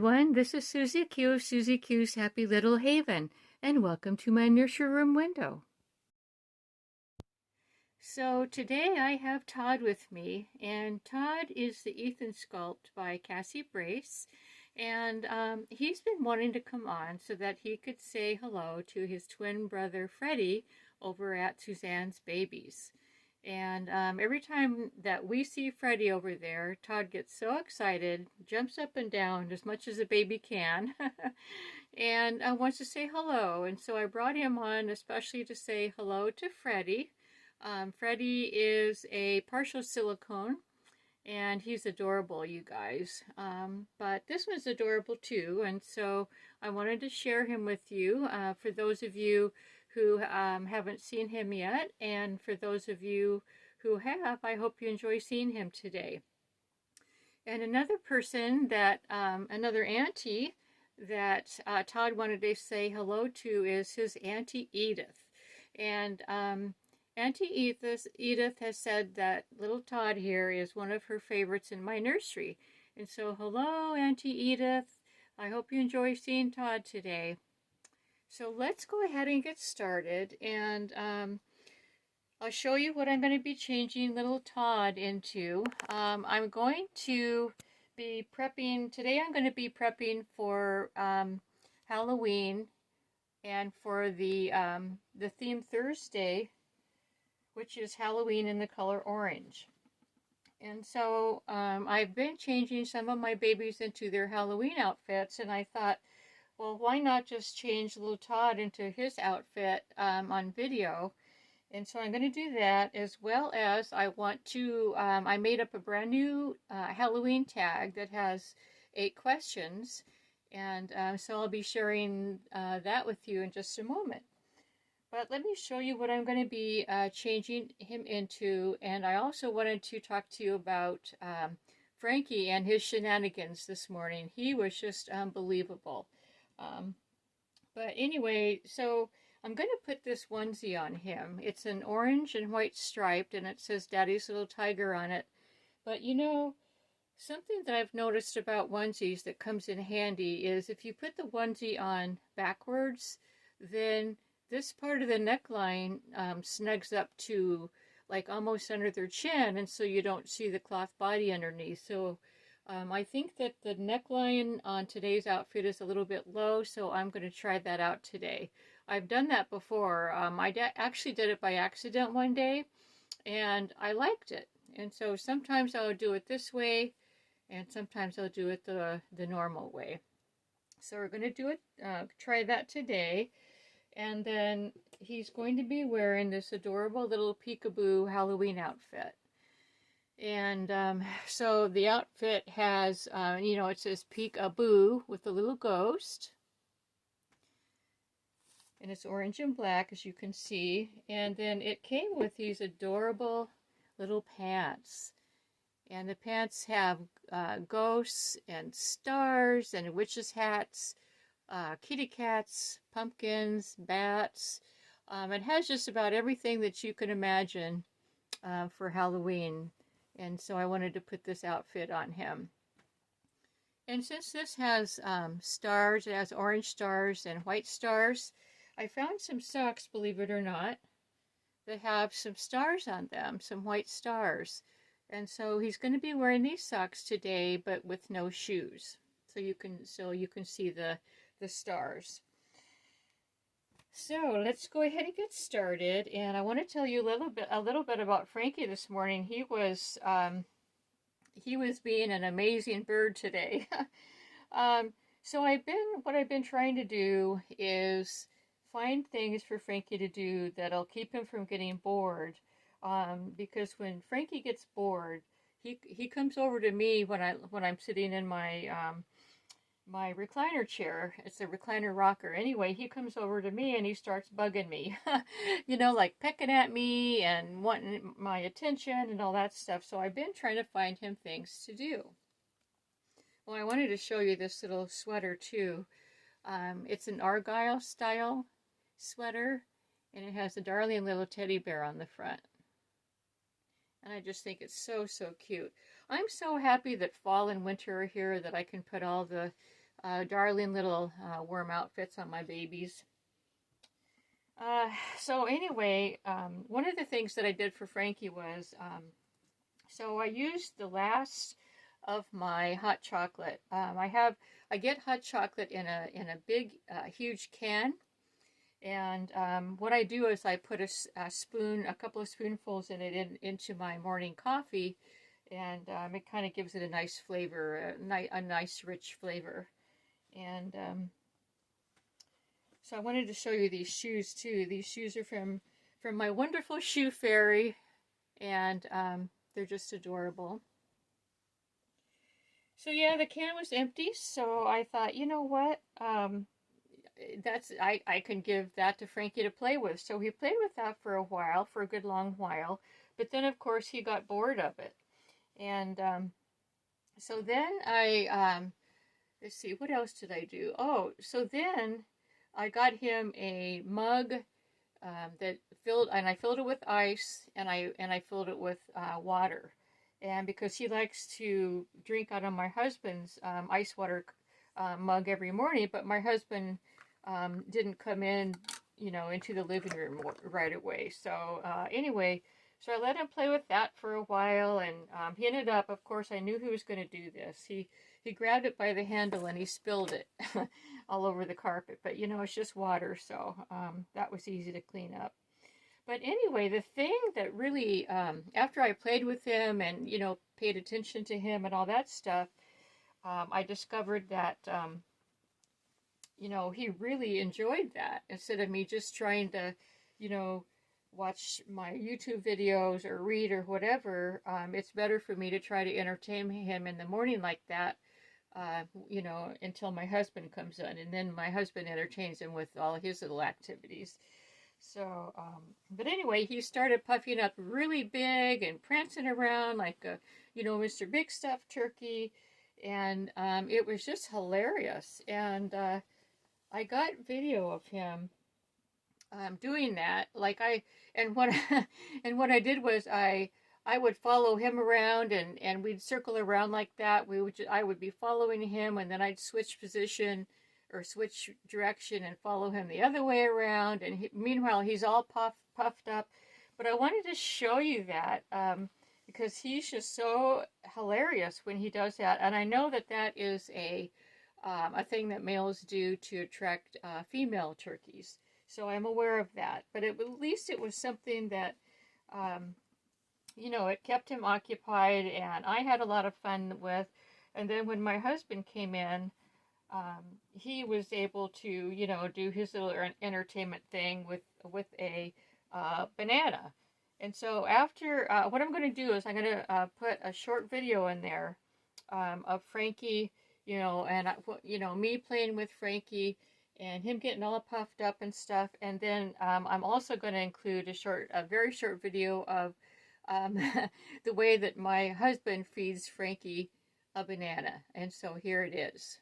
everyone, this is Susie Q of Susie Q's Happy Little Haven, and welcome to my Nursery Room Window. So today I have Todd with me, and Todd is the Ethon sculpt by Cassie Brace, and he's been wanting to come on so that he could say hello to his twin brother Freddie over at Suzanne's Babies. And every time that we see Freddie over there, Todd gets so excited, jumps up and down as much as a baby can, and wants to say hello. And so I brought him on especially to say hello to Freddie. Freddie is a partial silicone, and he's adorable, you guys. But this one's adorable too, and so I wanted to share him with you. For those of you who haven't seen him yet, and for those of you who have, I hope you enjoy seeing him today. And another person that, another auntie that Todd wanted to say hello to is his Auntie Edith. And Auntie Edith has said that little Todd here is one of her favorites in my nursery. And so hello, Auntie Edith. I hope you enjoy seeing Todd today. So let's go ahead and get started, and I'll show you what I'm going to be changing little Todd into. I'm going to be prepping, today I'm going to be prepping for Halloween and for the theme Thursday, which is Halloween in the color orange. And so I've been changing some of my babies into their Halloween outfits, and I thought, well, why not just change little Todd into his outfit on video? And so I'm going to do that, as well as I want to, I made up a brand new Halloween tag that has 8 questions. And so I'll be sharing that with you in just a moment. But let me show you what I'm going to be changing him into. And I also wanted to talk to you about Frankie and his shenanigans this morning. He was just unbelievable. But anyway, so I'm going to put this onesie on him. It's an orange and white striped, and it says Daddy's Little Tiger on it. But you know, something that I've noticed about onesies that comes in handy is if you put the onesie on backwards, then this part of the neckline snugs up to like almost under their chin, and so you don't see the cloth body underneath. So I think that the neckline on today's outfit is a little bit low, so I'm going to try that out today. I've done that before. I actually did it by accident one day, and I liked it. And so sometimes I'll do it this way, and sometimes I'll do it the normal way. So we're going to do it, try that today. And then he's going to be wearing this adorable little peekaboo Halloween outfit. And so the outfit has, you know, it says peekaboo with a little ghost. And it's orange and black, as you can see. And then it came with these adorable little pants. And the pants have ghosts and stars and witches' hats, kitty cats, pumpkins, bats. It has just about everything that you can imagine for Halloween. And so I wanted to put this outfit on him. And since this has stars, it has orange stars and white stars, I found some socks, believe it or not, that have some stars on them, some white stars. And so he's going to be wearing these socks today, but with no shoes. So you can see the stars. So let's go ahead and get started. And I want to tell you a little bit about Frankie this morning. He was being an amazing bird today. So what I've been trying to do is find things for Frankie to do that'll keep him from getting bored. Because when Frankie gets bored, he comes over to me when I'm sitting in my my recliner chair. It's a recliner rocker. Anyway, he comes over to me and he starts bugging me. You know, like pecking at me and wanting my attention and all that stuff. So I've been trying to find him things to do. Well, I wanted to show you this little sweater too. It's an Argyle style sweater, and it has a darling little teddy bear on the front. And I just think it's so, so cute. I'm so happy that fall and winter are here, that I can put all the darling little worm outfits on my babies. So anyway, one of the things that I did for Frankie was, so I used the last of my hot chocolate. I get hot chocolate in a big, huge can, and what I do is I put a couple of spoonfuls into my morning coffee, and it kind of gives it a nice flavor, a nice rich flavor, and so I wanted to show you these shoes too. These shoes are from my wonderful shoe fairy, and they're just adorable. So yeah, the can was empty, so I thought, you know what? I can give that to Frankie to play with. So he played with that for a while, for a good long while, but then of course he got bored of it. And so then let's see, what else did I do? Oh, so then I got him a mug that I filled it with ice, and I filled it with water, and because he likes to drink out of my husband's ice water mug every morning, but my husband didn't come in, into the living room right away. So anyway, so I let him play with that for a while, and he ended up, of course, I knew he was going to do this. He grabbed it by the handle and he spilled it all over the carpet. But, it's just water, so that was easy to clean up. But anyway, the thing that really, after I played with him and, paid attention to him and all that stuff, I discovered that, he really enjoyed that. Instead of me just trying to, watch my YouTube videos or read or whatever, it's better for me to try to entertain him in the morning like that, until my husband comes in, and then my husband entertains him with all his little activities. So, but anyway, he started puffing up really big and prancing around like a, Mr. Big Stuffed Turkey, and it was just hilarious. And I got video of him doing that. And what I did was I would follow him around, and we'd circle around like that. I would be following him, and then I'd switch position or switch direction and follow him the other way around. And meanwhile, he's all puffed up. But I wanted to show you that because he's just so hilarious when he does that. And I know that is a thing that males do to attract female turkeys. So I'm aware of that. But at least it was something that, it kept him occupied, and I had a lot of fun with. And then when my husband came in, he was able to, do his little entertainment thing with a banana. And so after, what I'm going to do is I'm going to put a short video in there of Frankie, and me playing with Frankie and him getting all puffed up and stuff. And then I'm also going to include a very short video of the way that my husband feeds Frankie a banana. And so here it is.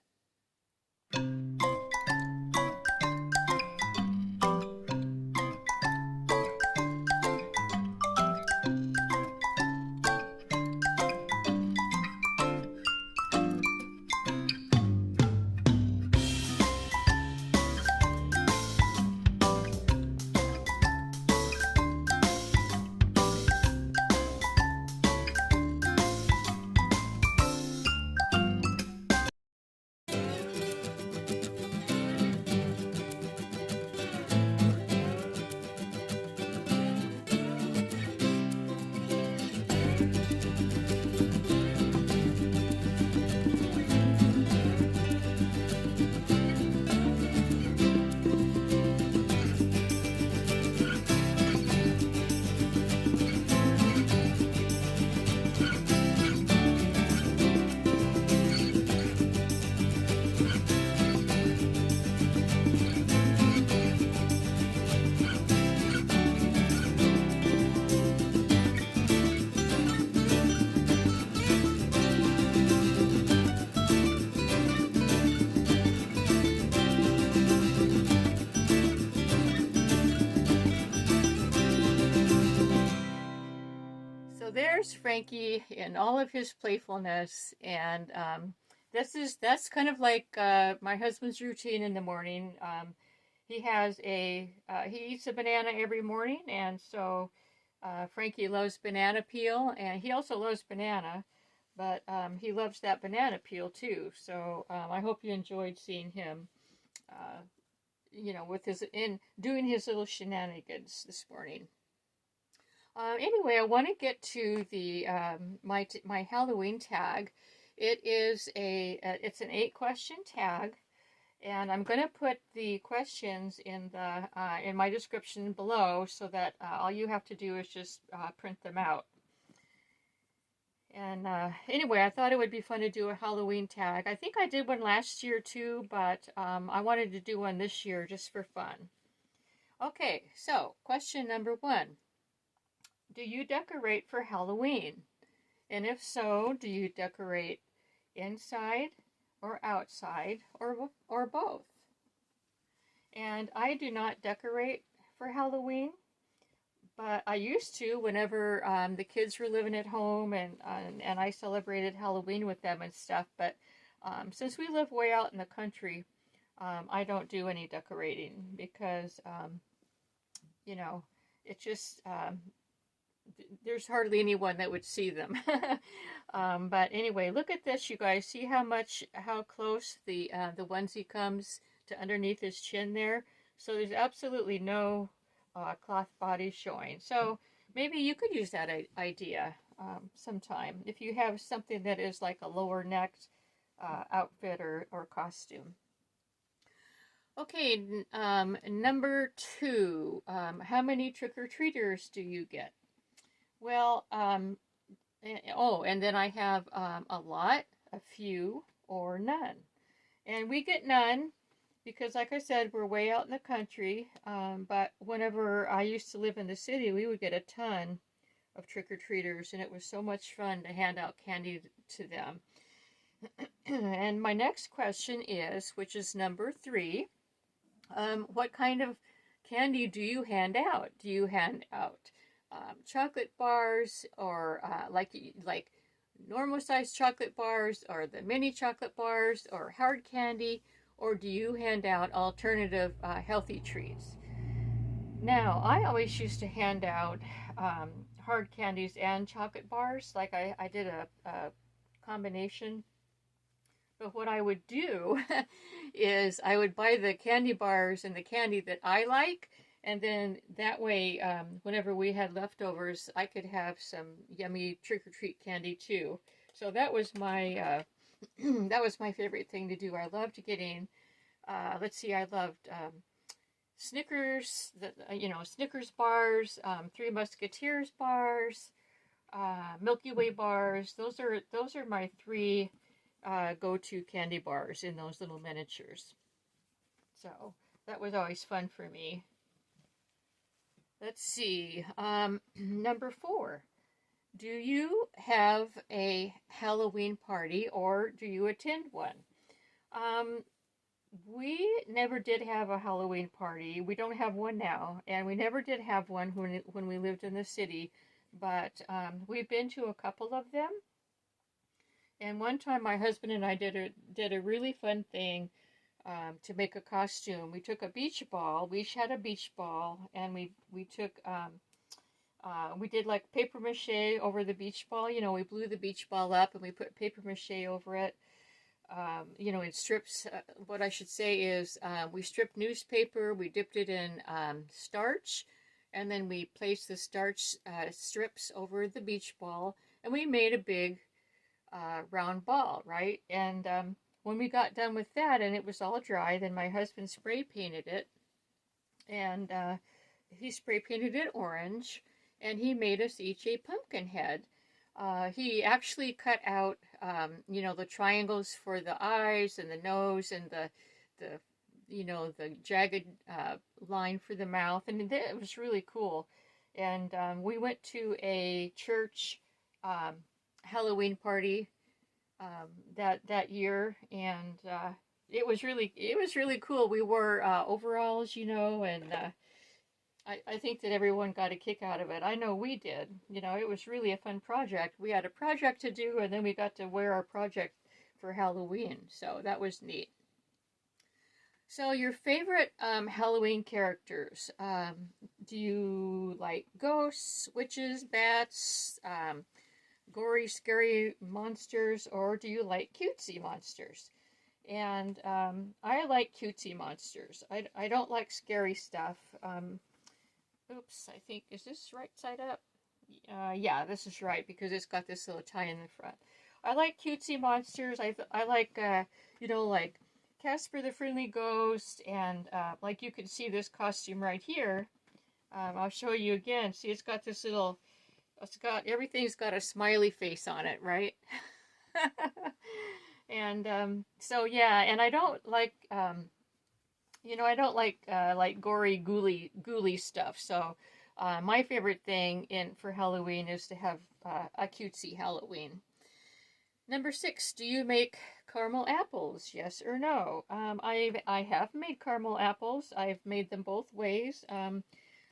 There's Frankie in all of his playfulness, and That's kind of like my husband's routine in the morning. He eats a banana every morning, and so Frankie loves banana peel, and he also loves banana, but he loves that banana peel too. So I hope you enjoyed seeing him, uh, with his in doing his little shenanigans this morning. Anyway, I want to get to the my Halloween tag. It's an 8-question tag, and I'm going to put the questions in my description below, so that all you have to do is just print them out. And anyway, I thought it would be fun to do a Halloween tag. I think I did one last year too, but I wanted to do one this year just for fun. Okay, so question number 1. Do you decorate for Halloween? And if so, do you decorate inside or outside, or both? And I do not decorate for Halloween, but I used to whenever the kids were living at home, and I celebrated Halloween with them and stuff. But since we live way out in the country, I don't do any decorating because it just there's hardly anyone that would see them. But anyway, look at this, you guys. See how close the onesie comes to underneath his chin there? So there's absolutely no cloth body showing. So maybe you could use that idea sometime if you have something that is like a lower neck outfit or costume. Okay, number 2. How many trick-or-treaters do you get? Well, and then I have a lot, a few, or none. And we get none because, like I said, we're way out in the country. But whenever I used to live in the city, we would get a ton of trick-or-treaters, and it was so much fun to hand out candy to them. And my next question is, which is number 3, what kind of candy do you hand out? Do you hand out chocolate bars, or like normal sized chocolate bars, or the mini chocolate bars, or hard candy, or do you hand out alternative healthy treats? Now, I always used to hand out hard candies and chocolate bars. Like I did a combination. But what I would do is I would buy the candy bars and the candy that I like, and then that way, whenever we had leftovers, I could have some yummy trick-or-treat candy too. So that was my that was my favorite thing to do. I loved getting, let's see, I loved Snickers, Snickers bars, Three Musketeers bars, Milky Way bars. Those are my 3 go-to candy bars in those little miniatures. So that was always fun for me. Let's see. Number 4. Do you have a Halloween party, or do you attend one? We never did have a Halloween party. We don't have one now, and we never did have one when we lived in the city. But we've been to a couple of them. And one time, my husband and I did a really fun thing to make a costume. We took a beach ball. We each had a beach ball, and we took we did like paper mache over the beach ball. We blew the beach ball up and we put paper mache over it. In strips. What I should say is we stripped newspaper. We dipped it in starch, and then we placed the starch strips over the beach ball, and we made a big round ball, right? And when we got done with that and it was all dry, then my husband spray painted it, and he spray painted it orange, and he made us each a pumpkin head. He actually cut out, the triangles for the eyes and the nose, and the jagged line for the mouth, and it was really cool. And we went to a church Halloween party that year, and it was really cool. We wore overalls, and I think that everyone got a kick out of it. I know we did. It was really a fun project. We had a project to do, and then we got to wear our project for Halloween, so that was neat. So your favorite Halloween characters, do you like ghosts, witches, bats, gory, scary monsters, or do you like cutesy monsters? And I like cutesy monsters. I don't like scary stuff. Oops, I think, is this right side up? Yeah, this is right because it's got this little tie in the front. I like cutesy monsters. I like, like Casper the Friendly Ghost, and like you can see this costume right here. I'll show you again. See, it's got this little, everything's got a smiley face on it, right? And so yeah, and I don't like, I don't like gory, ghouly stuff. So my favorite thing for Halloween is to have a cutesy Halloween. Number 6, do you make caramel apples? Yes or no? I have made caramel apples. I've made them both ways.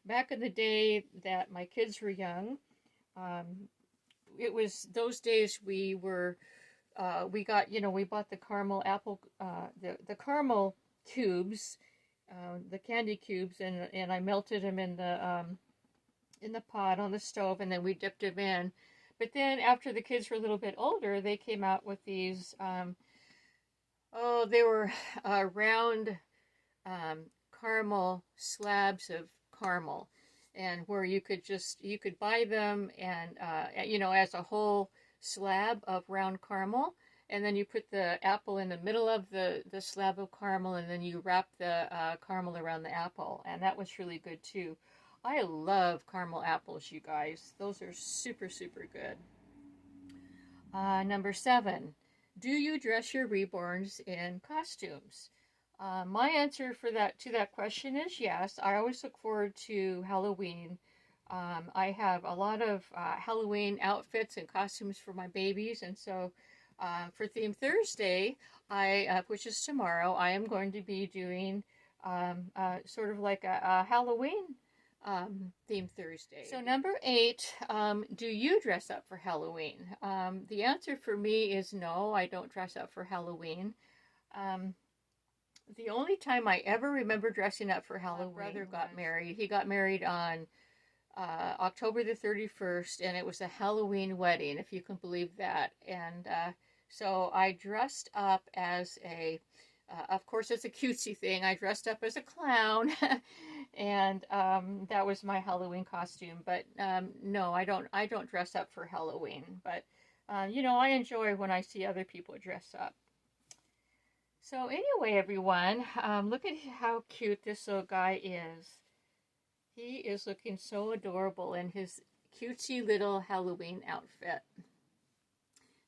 Back in the day that my kids were young, it was those days we got, we bought the caramel apple, the caramel cubes, the candy cubes, and I melted them in the pot on the stove, and then we dipped them in. But then after the kids were a little bit older, they came out with these, they were round caramel slabs of caramel, and where you could buy them and, as a whole slab of round caramel, and then you put the apple in the middle of the slab of caramel, and then you wrap the caramel around the apple, and that was really good too. I love caramel apples, you guys. Those are super, super good. Number 7, do you dress your reborns in costumes? My answer to that question is yes. I always look forward to Halloween. I have a lot of Halloween outfits and costumes for my babies, and so for Theme Thursday, which is tomorrow, I am going to be doing sort of like a Halloween Theme Thursday. So number 8, do you dress up for Halloween? The answer for me is no, I don't dress up for Halloween. The only time I ever remember dressing up for Halloween, my brother got married. He got married on October the 31st, and it was a Halloween wedding, if you can believe that. And so I dressed up as of course, it's a cutesy thing. I dressed up as a clown, and that was my Halloween costume. But no, I don't dress up for Halloween. But I enjoy when I see other people dress up. So anyway, everyone, look at how cute this little guy is. He is looking so adorable in his cutesy little Halloween outfit.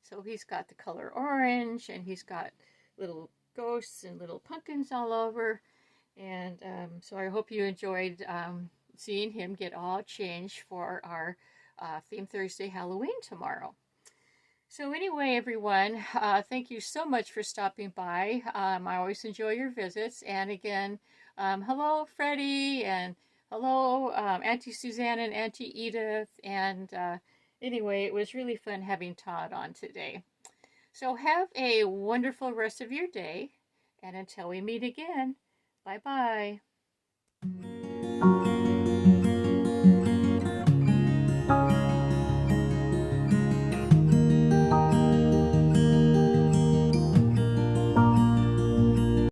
So he's got the color orange, and he's got little ghosts and little pumpkins all over. And so I hope you enjoyed seeing him get all changed for our Theme Thursday Halloween tomorrow. So anyway, everyone, thank you so much for stopping by. I always enjoy your visits. And again, hello, Freddie, and hello, Auntie Suzanne and Auntie Edith. And anyway, it was really fun having Todd on today. So have a wonderful rest of your day. And until we meet again, bye-bye.